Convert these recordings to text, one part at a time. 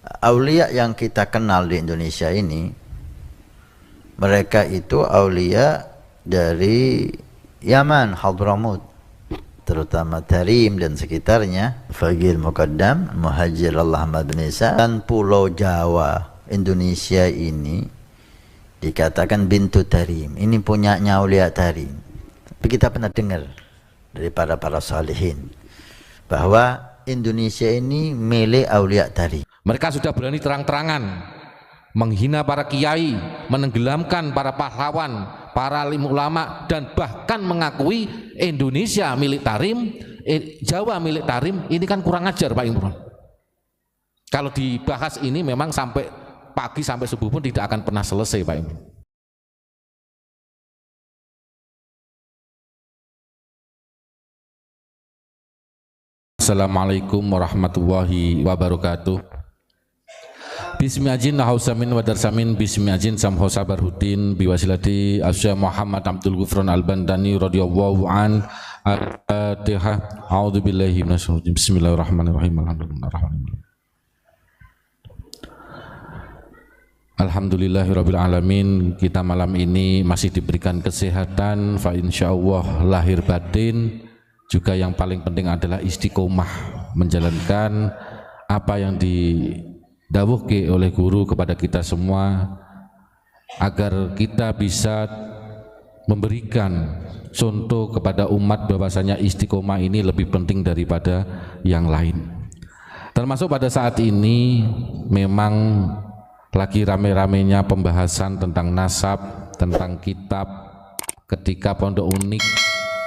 Aulia yang kita kenal di Indonesia ini, mereka itu aulia dari Yaman, Hadramut, terutama Tarim dan sekitarnya, Fagil Muqaddam, Muhajir Allah Ahmad bin Isa, dan Pulau Jawa Indonesia ini dikatakan bintu Tarim. Ini punyanya aulia Tarim. Tapi kita pernah dengar dari para salihin bahwa Indonesia ini milik aulia Tarim. Mereka sudah berani terang-terangan menghina para kiai, menenggelamkan para pahlawan, para alim ulama, dan bahkan mengakui Indonesia milik Tarim, Jawa milik Tarim. Ini kan kurang ajar Pak Imron. Kalau dibahas ini memang sampai pagi sampai subuh pun tidak akan pernah selesai Pak Imron. Assalamualaikum warahmatullahi wabarakatuh. Bismillahirrahmanirrahim. Nahausamin wadarsamin bismillahirrahmanirrahim. Samhosa barhudin biwasilati Asya Muhammad Abdul Ghufran Al-Bandani radhiyallahu an. Al-Fatihah. A'udzubillahi minasyaitonir rajim. Bismillahirrahmanirrahim. Alhamdulillahirabbil alamin. Kita malam ini masih diberikan kesehatan, fa insyaallah lahir batin, juga yang paling penting adalah istiqomah menjalankan apa yang didhawuhke oleh guru kepada kita semua, agar kita bisa memberikan contoh kepada umat bahwasanya istiqomah ini lebih penting daripada yang lain. Termasuk pada saat ini memang lagi rame-ramenya pembahasan tentang nasab, tentang kitab, ketika Pondok Unik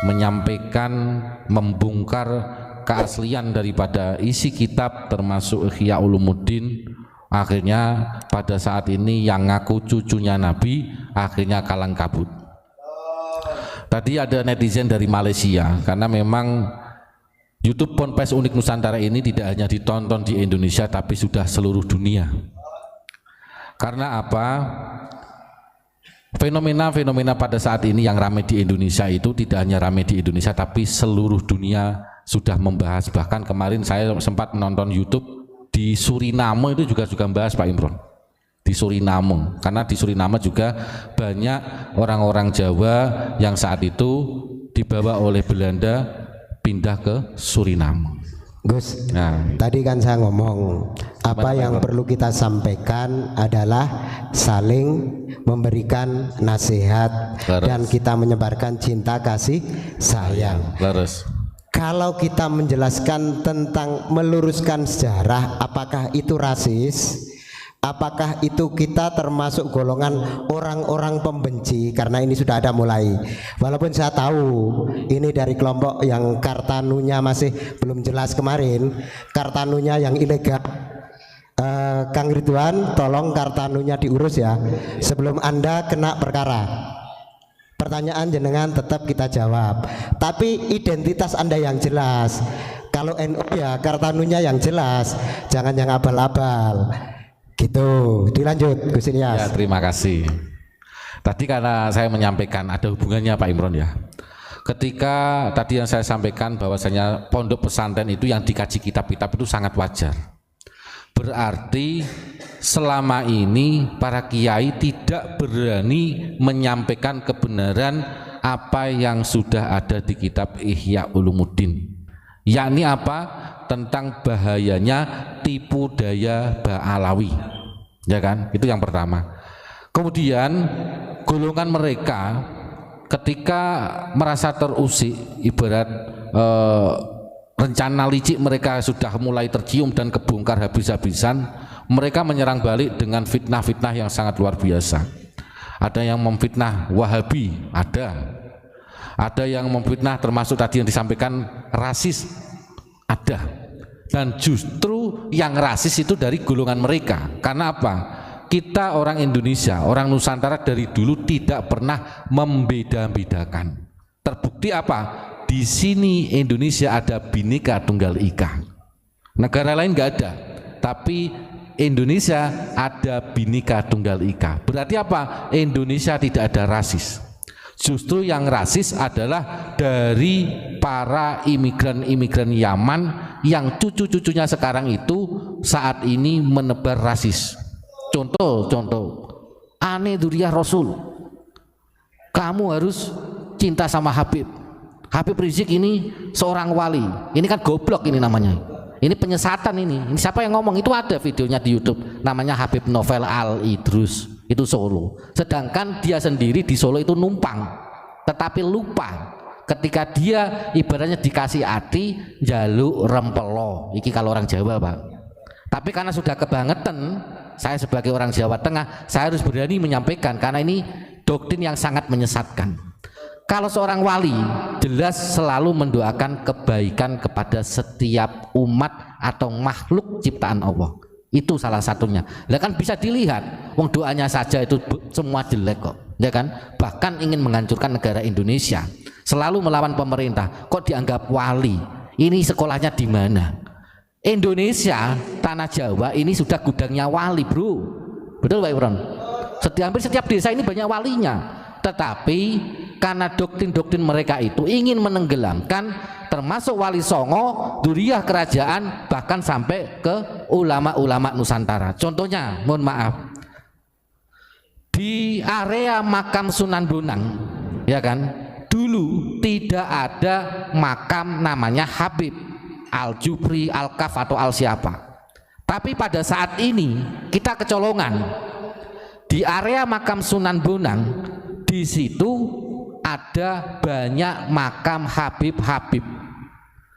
menyampaikan, membongkar keaslian daripada isi kitab termasuk Ihya Ulumuddin. Akhirnya pada saat ini yang ngaku cucunya Nabi akhirnya kalang kabut. Tadi ada netizen dari Malaysia, karena memang YouTube Ponpes Unik Nusantara ini tidak hanya ditonton di Indonesia tapi sudah seluruh dunia. Karena apa? Fenomena-fenomena pada saat ini yang ramai di Indonesia itu tidak hanya ramai di Indonesia tapi seluruh dunia sudah membahas. Bahkan kemarin saya sempat menonton YouTube di Suriname, itu juga membahas Pak Imron, di Suriname, karena di Suriname juga banyak orang-orang Jawa yang saat itu dibawa oleh Belanda pindah ke Suriname. Gus, tadi kan saya ngomong apa yang perlu kita sampaikan adalah saling memberikan nasihat dan kita menyebarkan cinta kasih sayang. Kalau kita menjelaskan tentang meluruskan sejarah, apakah itu rasis? Apakah itu kita termasuk golongan orang-orang pembenci? Karena ini sudah ada mulai. Walaupun saya tahu ini dari kelompok yang Kartanunya masih belum jelas kemarin, Kartanunya yang ilegal. Kang Ridwan, tolong Kartanunya diurus ya, sebelum Anda kena perkara. Pertanyaan jenengan tetap kita jawab, tapi identitas Anda yang jelas. Kalau NU ya Kartanunya yang jelas, jangan yang abal-abal. Gitu, dilanjut Gus Ilyas. Ya, terima kasih. Tadi karena saya menyampaikan ada hubungannya Pak Imron ya. Ketika tadi yang saya sampaikan bahwasanya pondok pesantren itu yang dikaji kitab-kitab itu sangat wajar. Berarti selama ini para kiai tidak berani menyampaikan kebenaran apa yang sudah ada di kitab Ihya Ulumuddin. Yakni apa? Tentang bahayanya tipu daya Ba'alawi, ya kan? Itu yang pertama. Kemudian golongan mereka ketika merasa terusik, ibarat rencana licik mereka sudah mulai tercium dan kebongkar habis-habisan, mereka menyerang balik dengan fitnah-fitnah yang sangat luar biasa. Ada yang memfitnah Wahabi, ada yang memfitnah termasuk tadi yang disampaikan rasis, ada. Dan justru yang rasis itu dari golongan mereka. Karena apa? Kita orang Indonesia, orang Nusantara dari dulu tidak pernah membeda-bedakan. Terbukti apa? Di sini Indonesia ada Bhinneka Tunggal Ika. Negara lain nggak ada, tapi Indonesia ada Bhinneka Tunggal Ika. Berarti apa? Indonesia tidak ada rasis. Justru yang rasis adalah dari para imigran-imigran Yaman yang cucu-cucunya sekarang itu saat ini menebar rasis. Contoh, aneh Dzurriyyah Rasul, kamu harus cinta sama Habib Rizik ini seorang wali. Ini kan goblok ini namanya. Ini penyesatan ini. Ini siapa yang ngomong? Itu ada videonya di YouTube. Namanya Habib Novel Al Idrus. Itu Solo. Sedangkan dia sendiri di Solo itu numpang, tetapi lupa ketika dia ibaratnya dikasih hati jaluk rempelo. Iki kalau orang Jawa, Pak. Tapi karena sudah kebangetan, saya sebagai orang Jawa Tengah, saya harus berani menyampaikan karena ini doktrin yang sangat menyesatkan. Kalau seorang wali jelas selalu mendoakan kebaikan kepada setiap umat atau makhluk ciptaan Allah. Itu salah satunya. Lah kan bisa dilihat, wong doanya saja itu semua jelek kok, ya kan? Bahkan ingin menghancurkan negara Indonesia, selalu melawan pemerintah. Kok dianggap wali? Ini sekolahnya di mana? Indonesia, tanah Jawa ini sudah gudangnya wali, bro. Betul Pak Imron? Hampir setiap desa ini banyak walinya. Tetapi karena doktrin-doktrin mereka itu ingin menenggelamkan termasuk Wali Songo, Dzurriyyah kerajaan, bahkan sampai ke ulama-ulama Nusantara. Contohnya, mohon maaf, di area makam Sunan Bonang, ya kan, dulu tidak ada makam namanya Habib Al-Jufri, Al-Kaf atau Al-Siapa. Tapi pada saat ini kita kecolongan di area makam Sunan Bonang, di situ ada banyak makam Habib.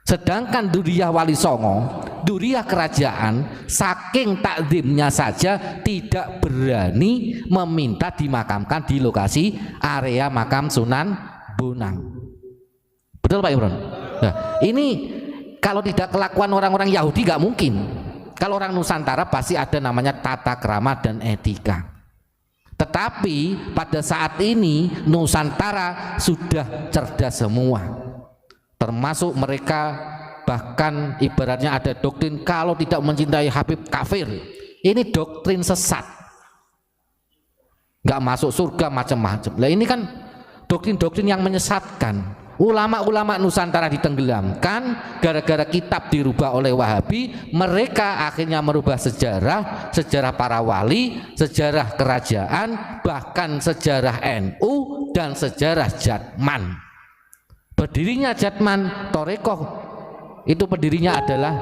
Sedangkan Dzurriyyah Wali Songo, Dzurriyyah kerajaan, saking takzimnya saja tidak berani meminta dimakamkan di lokasi area makam Sunan Bonang. Betul Pak Imron? Nah, ini kalau tidak kelakuan orang-orang Yahudi nggak mungkin. Kalau orang Nusantara pasti ada namanya tata krama dan etika. Tetapi pada saat ini Nusantara sudah cerdas semua, termasuk mereka bahkan ibaratnya ada doktrin kalau tidak mencintai Habib kafir. Ini doktrin sesat, nggak masuk surga macam-macam. Lah ini kan doktrin-doktrin yang menyesatkan. Ulama-ulama Nusantara ditenggelamkan gara-gara kitab dirubah oleh Wahabi. Mereka akhirnya merubah sejarah para wali, sejarah kerajaan, bahkan sejarah NU dan sejarah Jatman. Berdirinya Jatman Torekoh itu pendirinya adalah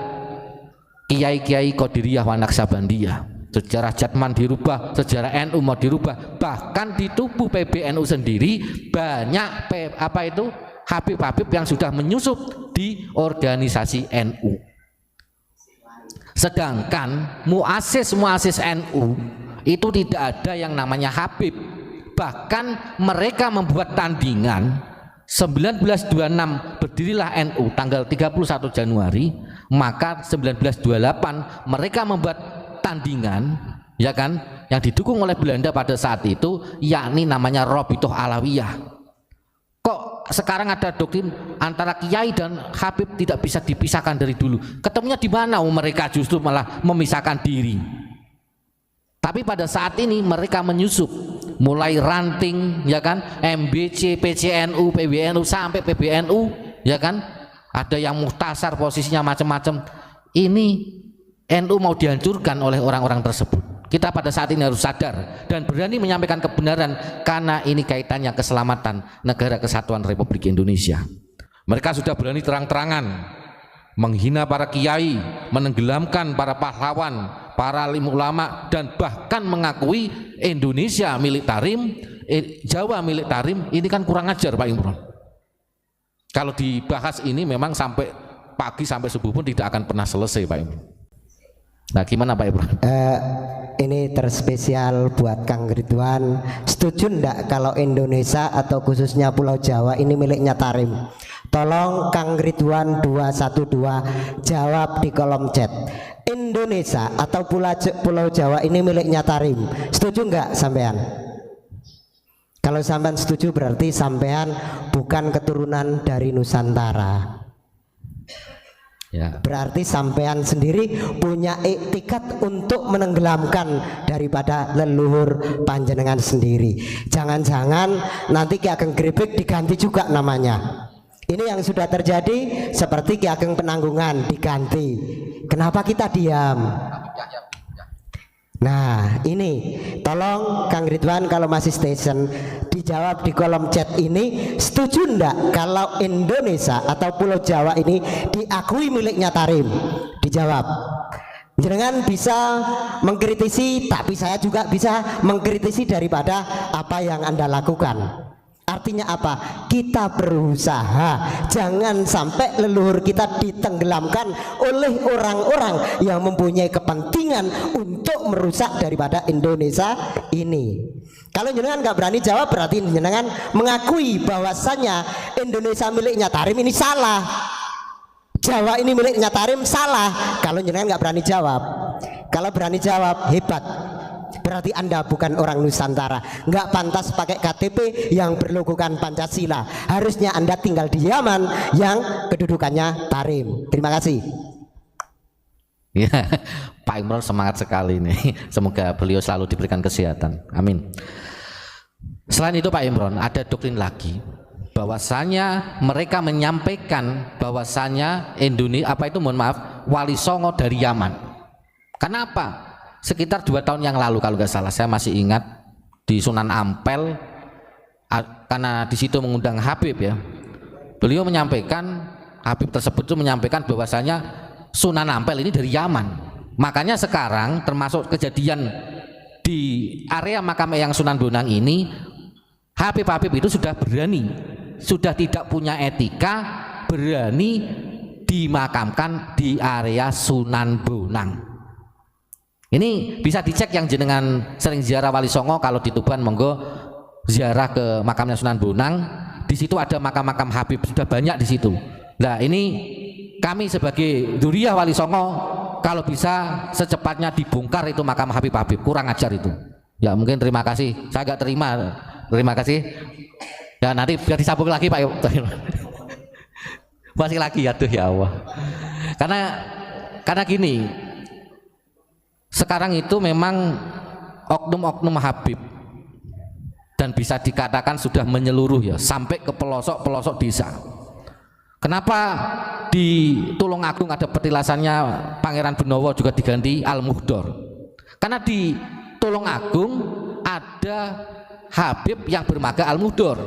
Kiai-Kiai Qadiriyah wa Naqsabandiyah. Sejarah Jatman dirubah, sejarah NU mau dirubah, bahkan di tubuh PBNU sendiri banyak Habib-habib yang sudah menyusup di organisasi NU. Sedangkan muasis NU itu tidak ada yang namanya Habib. Bahkan mereka membuat tandingan 1926 berdirilah NU tanggal 31 Januari, maka 1928 mereka membuat tandingan, ya kan, yang didukung oleh Belanda pada saat itu, yakni namanya Robitoh Alawiyah. Kok sekarang ada doktrin antara kiai dan Habib tidak bisa dipisahkan dari dulu? Ketemunya di mana? Mereka justru malah memisahkan diri. Tapi pada saat ini mereka menyusup, mulai ranting, ya kan, MBC, PCNU, PBNU sampai PBNU, ya kan, ada yang muhtasar posisinya macam-macam. Ini NU mau dihancurkan oleh orang-orang tersebut. Kita pada saat ini harus sadar dan berani menyampaikan kebenaran karena ini kaitannya keselamatan negara kesatuan Republik Indonesia. Mereka sudah berani terang-terangan menghina para kiai, menenggelamkan para pahlawan, para alim ulama, dan bahkan mengakui Indonesia milik Tarim, Jawa milik Tarim. Ini kan kurang ajar Pak Imron. Kalau dibahas ini memang sampai pagi sampai subuh pun tidak akan pernah selesai Pak Imron. Nah gimana Pak Imron? Ini terspesial buat Kang Ridwan. Setuju enggak kalau Indonesia atau khususnya Pulau Jawa ini miliknya Tarim? Tolong Kang Ridwan 212 jawab di kolom chat. Indonesia atau Pulau Jawa ini miliknya Tarim. Setuju enggak sampean? Kalau sampean setuju berarti sampean bukan keturunan dari Nusantara. Ya. Berarti sampean sendiri punya etikat untuk menenggelamkan daripada leluhur panjenengan sendiri. Jangan-jangan nanti Ki Ageng Grebek diganti juga namanya. Ini yang sudah terjadi seperti Ki Ageng Penanggungan diganti. Kenapa kita diam? Nah ini tolong Kang Ridwan kalau masih station dijawab di kolom chat ini, setuju ndak kalau Indonesia atau Pulau Jawa ini diakui miliknya Tarim? Dijawab. Jangan bisa mengkritisi, tapi saya juga bisa mengkritisi daripada apa yang Anda lakukan. Artinya apa? Kita berusaha jangan sampai leluhur kita ditenggelamkan oleh orang-orang yang mempunyai kepentingan untuk merusak daripada Indonesia ini. Kalau jenengan nggak berani jawab, berarti jenengan mengakui bahwasannya Indonesia miliknya Tarim ini salah, Jawa ini miliknya Tarim salah. Kalau jenengan nggak berani jawab, kalau berani jawab hebat. Berarti Anda bukan orang Nusantara, nggak pantas pakai KTP yang berlogokan Pancasila. Harusnya Anda tinggal di Yaman yang kedudukannya Tarim. Terima kasih. Ya, Pak Imron semangat sekali nih. Semoga beliau selalu diberikan kesehatan. Amin. Selain itu Pak Imron, ada doktrin lagi bahwasanya mereka menyampaikan bahwasanya Indonesia Wali Songo dari Yaman. Kenapa? Sekitar 2 tahun yang lalu kalau nggak salah, saya masih ingat di Sunan Ampel, karena di situ mengundang Habib ya, beliau menyampaikan, Habib tersebut itu menyampaikan bahwasanya Sunan Ampel ini dari Yaman. Makanya sekarang termasuk kejadian di area makam Eyang Sunan Bonang ini, Habib itu sudah berani, sudah tidak punya etika, berani dimakamkan di area Sunan Bonang. Ini bisa dicek yang jenengan sering ziarah Wali Songo, kalau di Tuban monggo ziarah ke makamnya Sunan Bonang. Di situ ada makam-makam Habib, sudah banyak di situ. Nah ini kami sebagai dzurriyyah Wali Songo kalau bisa secepatnya dibongkar itu makam Habib, kurang ajar itu. Ya mungkin terima kasih, saya agak terima kasih. Ya nanti biar disambung lagi Pak. Masih lagi ya tuh ya Allah. Karena gini. Sekarang itu memang oknum-oknum Habib dan bisa dikatakan sudah menyeluruh ya, sampai ke pelosok-pelosok desa. Kenapa di Tulungagung ada petilasannya Pangeran Benowo juga diganti Al-Muhdor? Karena di Tulungagung ada Habib yang bermarga Al-Muhdor,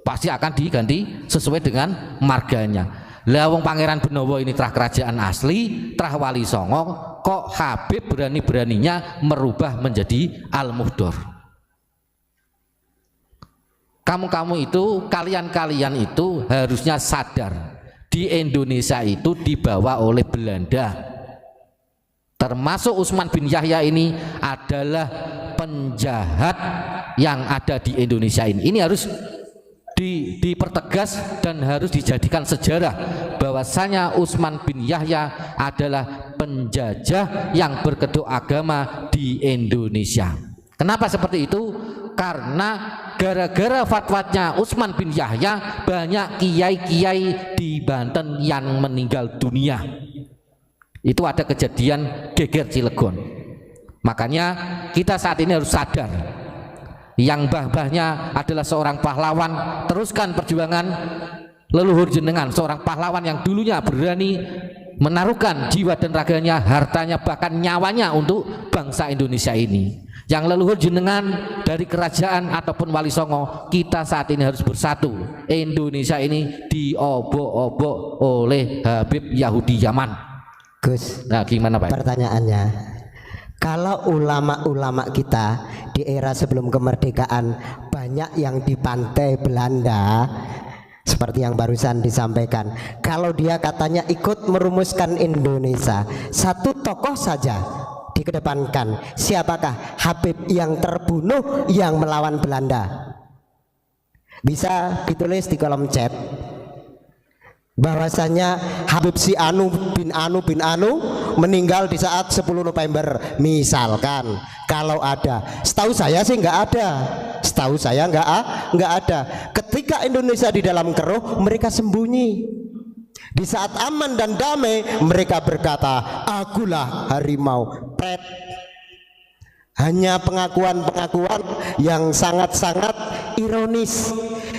pasti akan diganti sesuai dengan marganya. Lah wong Pangeran Benowo ini trah kerajaan asli, trah Wali Songo, kok Habib berani-beraninya merubah menjadi Al-Muhdor? Kamu itu, kalian itu harusnya sadar, di Indonesia itu dibawa oleh Belanda. Termasuk Utsman bin Yahya ini adalah penjahat yang ada di Indonesia ini. Ini harus dipertegas dan harus dijadikan sejarah bahwasanya Utsman bin Yahya adalah penjajah yang berkedok agama di Indonesia. Kenapa seperti itu? Karena gara-gara fatwanya Utsman bin Yahya banyak kiai-kiai di Banten yang meninggal dunia. Itu ada kejadian geger Cilegon. Makanya kita saat ini harus sadar, yang mbah-mbahnya adalah seorang pahlawan, teruskan perjuangan leluhur jenengan, seorang pahlawan yang dulunya berani menaruhkan jiwa dan raganya, hartanya, bahkan nyawanya untuk bangsa Indonesia ini. Yang leluhur jenengan dari kerajaan ataupun Wali Songo, kita saat ini harus bersatu. Indonesia ini diobok-obok oleh Habib Yahudi Yaman. Gus, nah gimana Pak? Pertanyaannya, kalau ulama-ulama kita di era sebelum kemerdekaan banyak yang di pantai Belanda, seperti yang barusan disampaikan, kalau dia katanya ikut merumuskan Indonesia, satu tokoh saja dikedepankan, siapakah? Habib yang terbunuh yang melawan Belanda. Bisa ditulis di kolom chat bahwasanya Habib si Anu bin Anu meninggal di saat 10 November misalkan. Kalau ada, setahu saya sih nggak ada, setahu saya nggak ada. Ketika Indonesia di dalam keruh, mereka sembunyi. Di saat aman dan damai, mereka berkata, akulah harimau. Pret. Hanya pengakuan-pengakuan yang sangat-sangat ironis.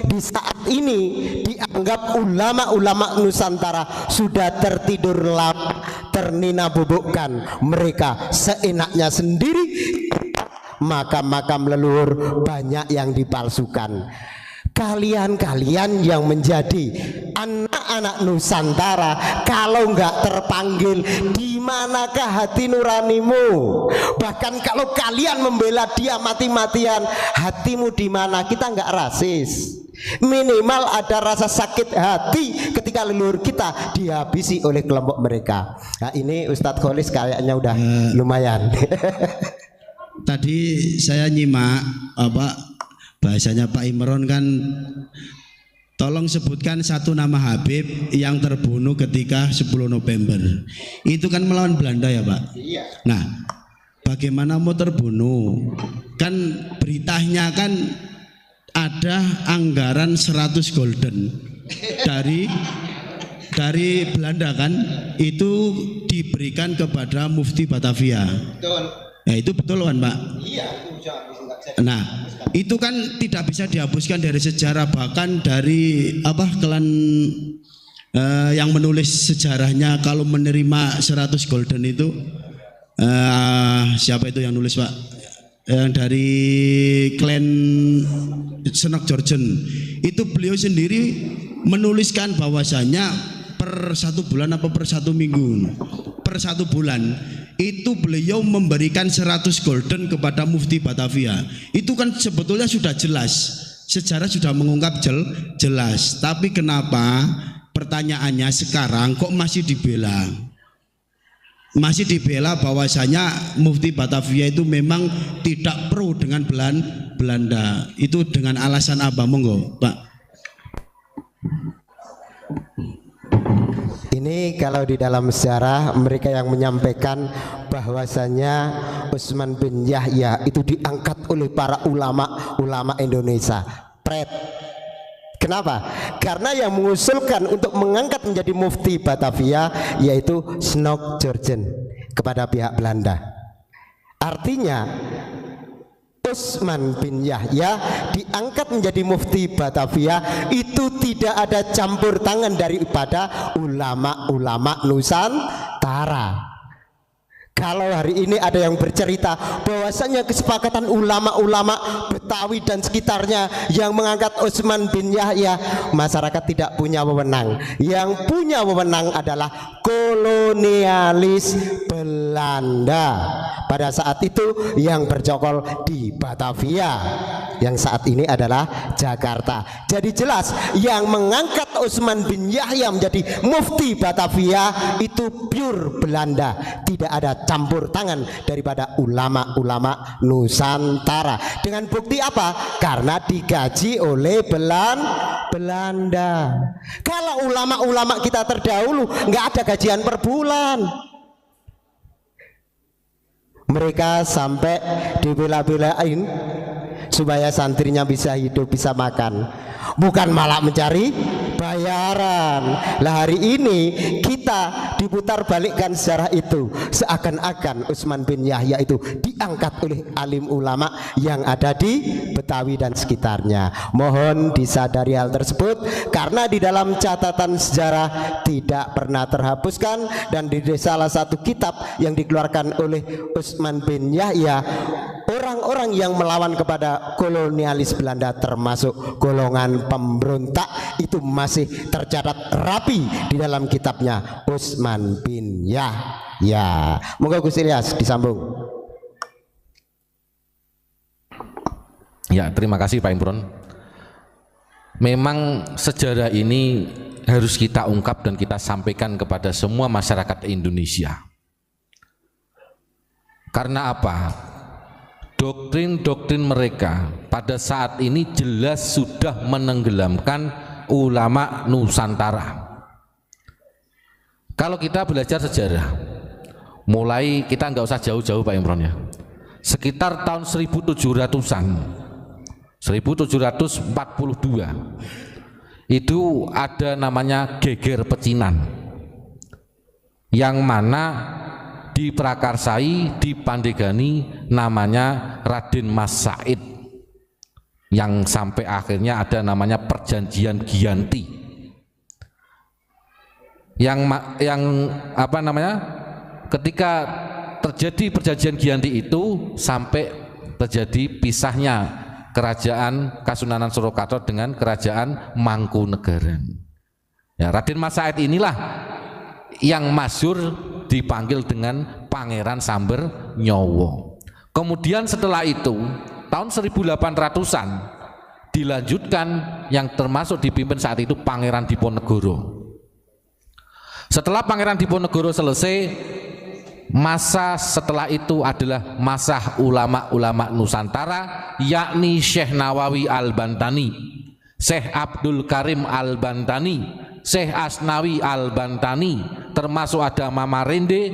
di saat ini dianggap ulama-ulama Nusantara sudah tertidur lama, ternina bubukkan, mereka seenaknya sendiri, makam-makam leluhur banyak yang dipalsukan. Kalian-kalian yang menjadi anak-anak Nusantara, kalau nggak terpanggil, di manakah hati nuranimu? Bahkan kalau kalian membela dia mati-matian, hatimu di mana? Kita nggak rasis, minimal ada rasa sakit hati ketika leluhur kita dihabisi oleh kelompok mereka. Nah, ini Ustadz Kholis kayaknya udah lumayan. Tadi saya nyimak bahasanya Pak Imron kan, tolong sebutkan satu nama Habib yang terbunuh ketika 10 November. Itu kan melawan Belanda ya Pak? Iya. Nah, bagaimana mau terbunuh? Kan beritanya kan ada anggaran 100 golden dari Belanda kan, itu diberikan kepada Mufti Batavia. Betul. Ya itu betul kan Pak? Iya. Nah, itu kan tidak bisa dihapuskan dari sejarah, bahkan dari klan yang menulis sejarahnya kalau menerima 100 golden itu siapa itu yang nulis Pak? Dari klan Senok Jorjen itu beliau sendiri menuliskan bahwasanya per 1 bulan apa per 1 minggu, per 1 bulan itu beliau memberikan 100 golden kepada Mufti Batavia. Itu kan sebetulnya sudah jelas, sejarah sudah mengungkap jelas. Tapi kenapa pertanyaannya sekarang kok masih dibela? Masih dibela bahwasanya Mufti Batavia itu memang tidak pro dengan Belanda. Itu dengan alasan apa? Monggo Pak. Ini kalau di dalam sejarah mereka yang menyampaikan bahwasanya Utsman bin Yahya itu diangkat oleh para ulama Indonesia. Kenapa? Karena yang mengusulkan untuk mengangkat menjadi Mufti Batavia yaitu Senok Jorjen kepada pihak Belanda. Artinya Utsman bin Yahya diangkat menjadi Mufti Batavia itu tidak ada campur tangan daripada ulama-ulama Nusantara. Kalau hari ini ada yang bercerita bahwasanya kesepakatan ulama-ulama Betawi dan sekitarnya yang mengangkat Utsman bin Yahya, masyarakat tidak punya wewenang. Yang punya wewenang adalah kolonialis Belanda. Pada saat itu yang bercokol di Batavia, yang saat ini adalah Jakarta. Jadi jelas yang mengangkat Utsman bin Yahya menjadi Mufti Batavia itu pure Belanda, tidak ada campur tangan daripada ulama-ulama Nusantara. Dengan bukti apa? Karena digaji oleh Belanda. Kalau ulama-ulama kita terdahulu nggak ada gajian per bulan, mereka sampai dibela-belain supaya santrinya bisa hidup, bisa makan, bukan malah mencari bayaran. Lah hari ini kita diputar balikkan sejarah itu, seakan-akan Utsman bin Yahya itu diangkat oleh alim ulama yang ada di Betawi dan sekitarnya. Mohon disadari hal tersebut, karena di dalam catatan sejarah tidak pernah terhapuskan, dan di salah satu kitab yang dikeluarkan oleh Utsman bin Yahya, orang-orang yang melawan kepada kolonialis Belanda termasuk golongan pemberontak itu masih tercatat rapi di dalam kitabnya Utsman bin Yahya. Moga Gus Ilyas disambung. Ya, terima kasih Pak Imron. Memang sejarah ini harus kita ungkap dan kita sampaikan kepada semua masyarakat Indonesia. Karena apa? Doktrin-doktrin mereka pada saat ini jelas sudah menenggelamkan ulama Nusantara. Kalau kita belajar sejarah, mulai kita nggak usah jauh-jauh Pak Imron ya, sekitar tahun 1700-an, 1742 itu ada namanya geger pecinan, yang mana diprakarsai, dipandegani namanya Raden Mas Said. yang sampai akhirnya ada namanya perjanjian Giyanti yang apa namanya, ketika terjadi perjanjian Giyanti itu sampai terjadi pisahnya kerajaan Kasunanan Surakarta dengan kerajaan Mangkunegaran. Ya, Raden Mas Said inilah yang masyhur dipanggil dengan Pangeran Samber Nyowo. Kemudian setelah itu tahun 1800-an dilanjutkan yang termasuk dipimpin saat itu Pangeran Diponegoro. Setelah Pangeran Diponegoro selesai, masa setelah itu adalah masa ulama-ulama Nusantara, yakni Syekh Nawawi Al-Bantani, Syekh Abdul Karim Al-Bantani, Syekh Asnawi Al-Bantani, termasuk ada Mama Rende,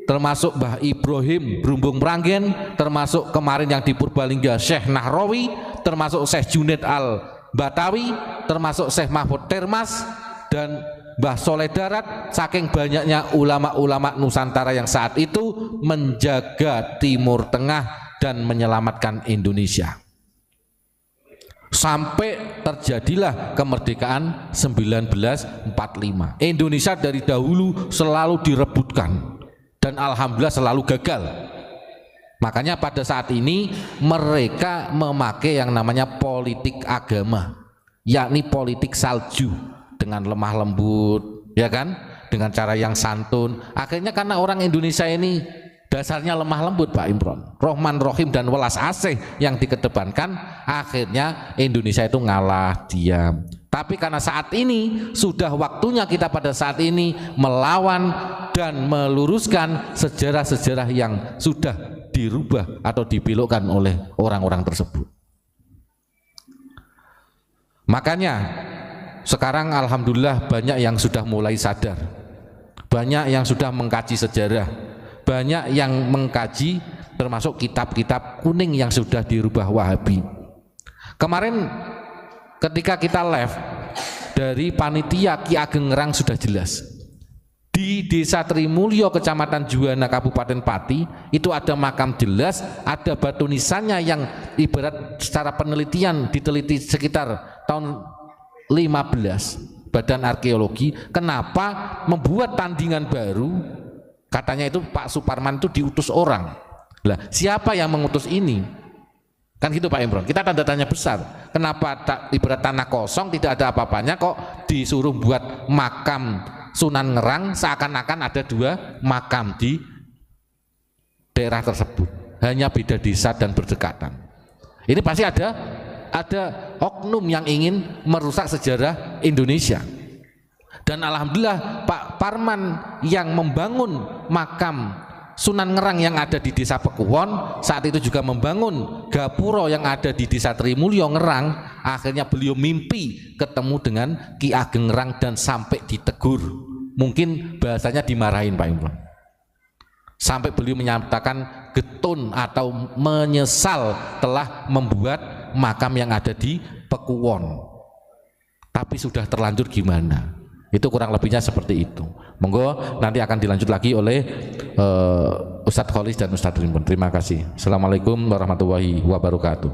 termasuk Mbah Ibrahim Brumbung Pranggen, termasuk kemarin yang di Purbalingga Syekh Nahrawi, termasuk Syekh Junaid Al-Batawi, termasuk Syekh Mahfud Termas, dan Mbah Soleh Darat. Saking banyaknya ulama-ulama Nusantara yang saat itu menjaga Timur Tengah dan menyelamatkan Indonesia, sampai terjadilah kemerdekaan 1945. Indonesia dari dahulu selalu direbutkan dan alhamdulillah selalu gagal. Makanya pada saat ini mereka memakai yang namanya politik agama, yakni politik salju, dengan lemah lembut, ya kan, dengan cara yang santun. Akhirnya karena orang Indonesia ini dasarnya lemah lembut Pak Imron, Rohman Rohim dan welas asih yang dikedepankan, akhirnya Indonesia itu ngalah diam. Tapi karena saat ini sudah waktunya kita pada saat ini melawan dan meluruskan sejarah-sejarah yang sudah dirubah atau dibelokkan oleh orang-orang tersebut. Makanya sekarang alhamdulillah banyak yang sudah mulai sadar, banyak yang sudah mengkaji sejarah, banyak yang mengkaji termasuk kitab-kitab kuning yang sudah dirubah Wahabi. Kemarin ketika kita live dari panitia Ki Ageng Ngerang sudah jelas, di Desa Trimulyo Kecamatan Juwana Kabupaten Pati itu ada makam jelas, ada batu nisannya yang ibarat secara penelitian diteliti sekitar tahun 15 Badan Arkeologi. Kenapa membuat tandingan baru? Katanya itu Pak Suparman itu diutus orang. Lah, siapa yang mengutus ini? Kan gitu Pak Imron. Kita tanda tanya besar. Kenapa ibarat tanah kosong tidak ada apa-apanya kok disuruh buat makam Sunan Ngerang, seakan-akan ada dua makam di daerah tersebut, hanya beda desa dan berdekatan. Ini pasti ada oknum yang ingin merusak sejarah Indonesia. Dan alhamdulillah Pak Parman yang membangun makam Sunan Ngerang yang ada di Desa Pekuwon, saat itu juga membangun gapura yang ada di Desa Trimulyo Ngerang. Akhirnya beliau mimpi ketemu dengan Ki Ageng Ngerang dan sampai ditegur, mungkin bahasanya dimarahin Pak Imron, sampai beliau menyatakan getun atau menyesal telah membuat makam yang ada di Pekuwon. Tapi sudah terlanjur gimana? Itu kurang lebihnya seperti itu. Monggo nanti akan dilanjut lagi oleh Ustadz Kholis dan Ustadz Rimbun. Terima kasih. Assalamualaikum warahmatullahi wabarakatuh.